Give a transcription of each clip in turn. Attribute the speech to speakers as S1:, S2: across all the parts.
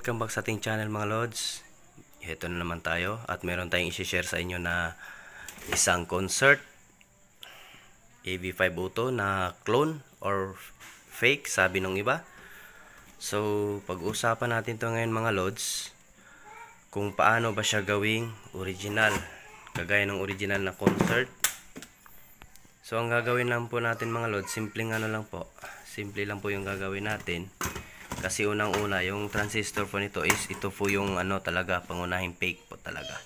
S1: welcome back sa ating channel mga Lods. Ito na naman tayo at meron tayong i-share sa inyo na isang concert AV502 na clone or fake, sabi nung iba. So pag-uusapan natin to ngayon mga Lods, kung paano ba siya gawing original, kagaya ng original na concert. So ang gagawin lang po natin mga Lods, simple lang po yung gagawin natin. Kasi unang-una, yung transistor po nito is ito po yung talaga pangunahing fake po talaga.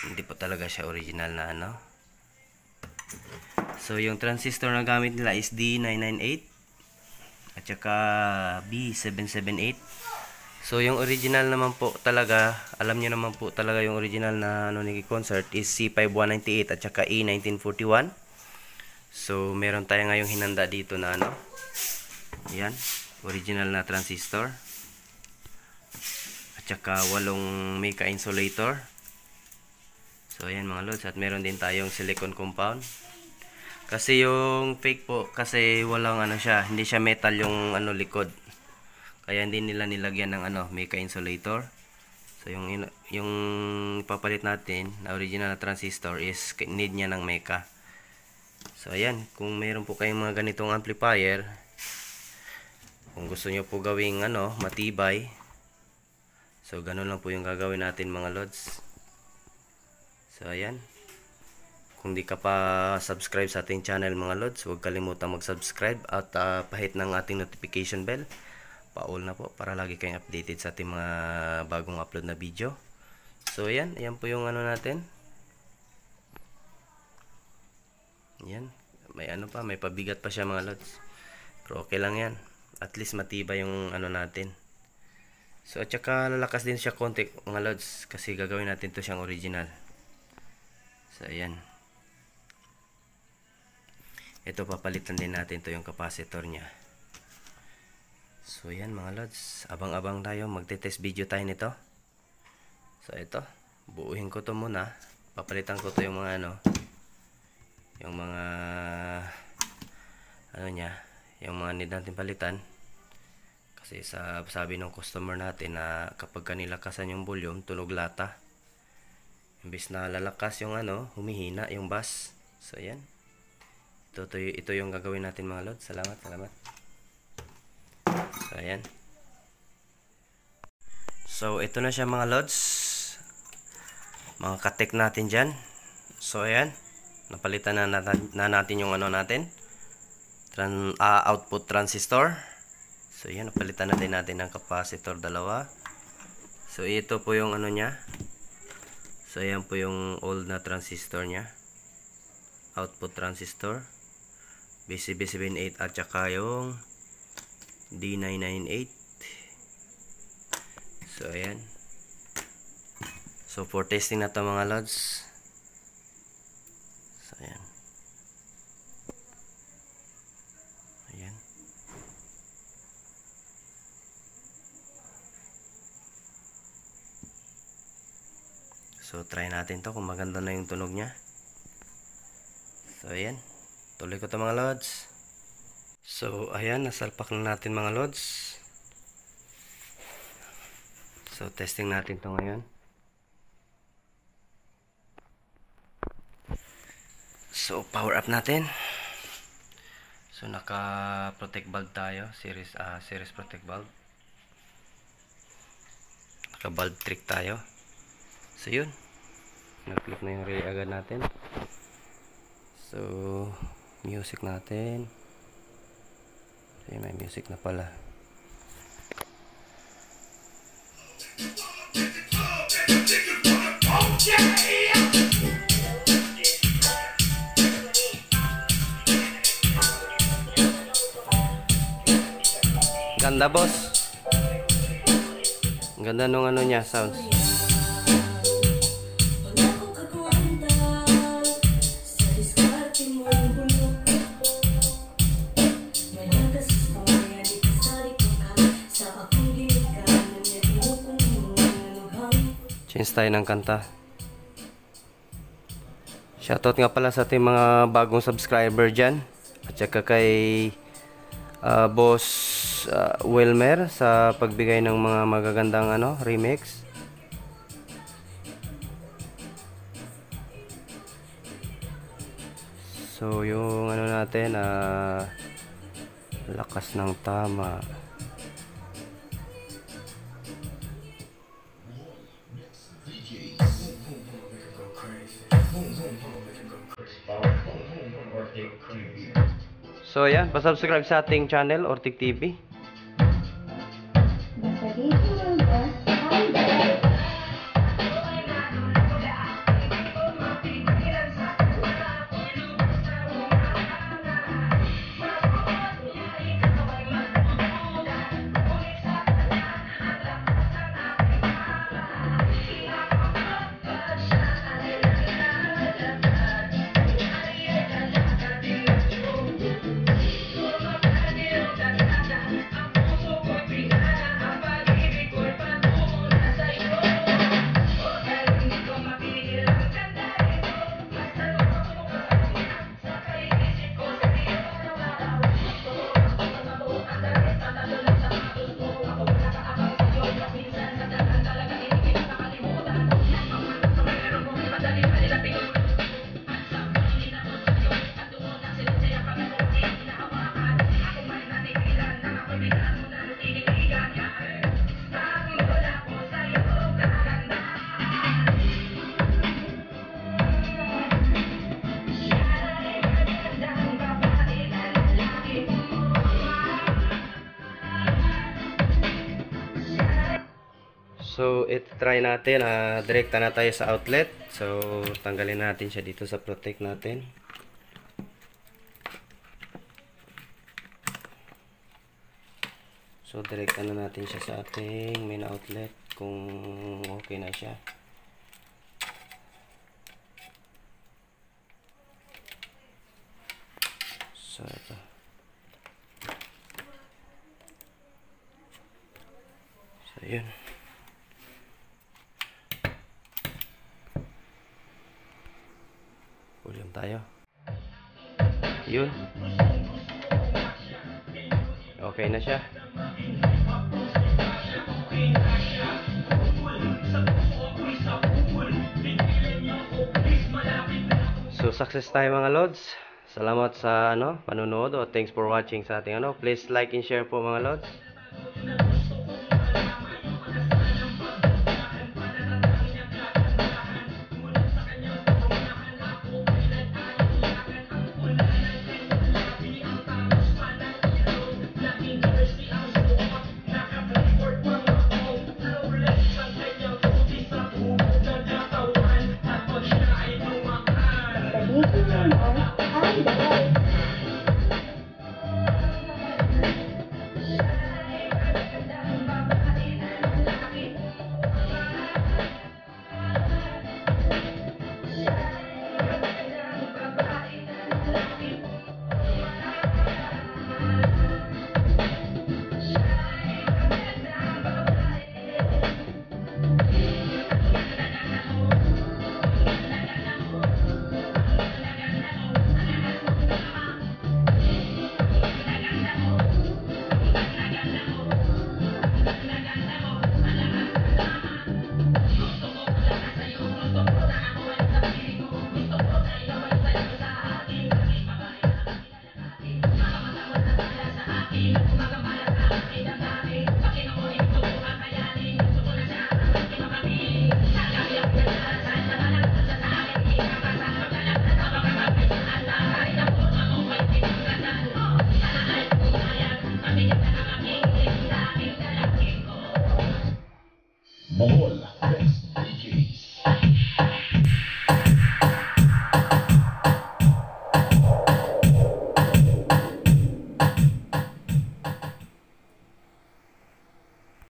S1: Hindi po talaga siya original na So yung transistor na gamit nila is D998 at saka B778. So yung original naman po talaga, alam niyo naman po talaga yung original na ni concert is C5198 at saka E1941. So meron tayo ngayong hinanda dito na yan, original na transistor at saka 8 mica insulator. So ayan mga Lods, at meron din tayong silicone compound. Kasi yung fake po, kasi walang siya, hindi siya metal yung likod, kaya hindi nila nilagyan ng mica insulator. So yung ipapalit natin na original na transistor is need niya ng mica. So ayan, kung mayroon po kayong mga ganitong amplifier, kung gusto nyo po gawing matibay, so ganun lang po yung gagawin natin mga Lods. So ayan, kung di ka pa subscribe sa ating channel mga Lods, huwag kalimutang mag-subscribe at pahit ng ating notification bell, pa-all na po para lagi kayong updated sa ating mga bagong upload na video. So ayan, ayan po yung natin. Yan, may may pabigat pa siya mga Lods, pero okay lang yan, at least matibay yung natin. So at saka lalakas din siya konti mga Lods, kasi gagawin natin to siyang original. So ayan, ito papalitan din natin to yung capacitor nya. So ayan mga Lods, abang-abang tayo, magte-test video tayo nito. So ito, buuhin ko to muna, papalitan ko to yung mga yung mga yung mga need natin palitan. Kasi sabi ng customer natin na kapag kanilakasan yung volume, tunog lata. Imbis na lalakas yung humihina yung bass. So ayan, ito yung gagawin natin mga Lods. Salamat. So ayan, so ito na siya mga Lods, mga katek natin dyan. So ayan, napalitan na natin yung natin, output transistor. So yan, napalitan na din natin ng capacitor dalawa. So ito po yung nya. So ayan po yung old na transistor nya, output transistor BCB78 at saka yung D998. So ayan, so for testing na to mga Lods. So ayan, ayan. So try natin to kung maganda na yung tunog nya. So ayan, tuloy ko to mga Lods. So ayan, nasalpak na natin mga Lods. So testing natin to ngayon. So power up natin. So naka protect bulb tayo, series protect bulb. Naka bulb trick tayo. So yun, nag-click na yung relay agad natin. So music natin. So may music na pala. Ganda boss. Ganda nung nya sounds. Change tayo ng kanta. Shoutout nga pala sa ating mga bagong subscriber dyan, at saka kay Boss Wilmer sa pagbigay ng mga magagandang remix. So yung natin, lakas ng tama. So yan, pa-subscribe sa ating channel, Ortic TV. So, try natin, direkta na tayo sa outlet. So, tanggalin natin siya dito sa protect natin. So, direkta na natin siya sa ating main outlet kung okay na siya. So, ito. So, yun. Volume tayo. Yun. Okay na siya. So success tayo mga lods. Salamat sa panonood, o thanks for watching sa ating Please like and share po mga lods.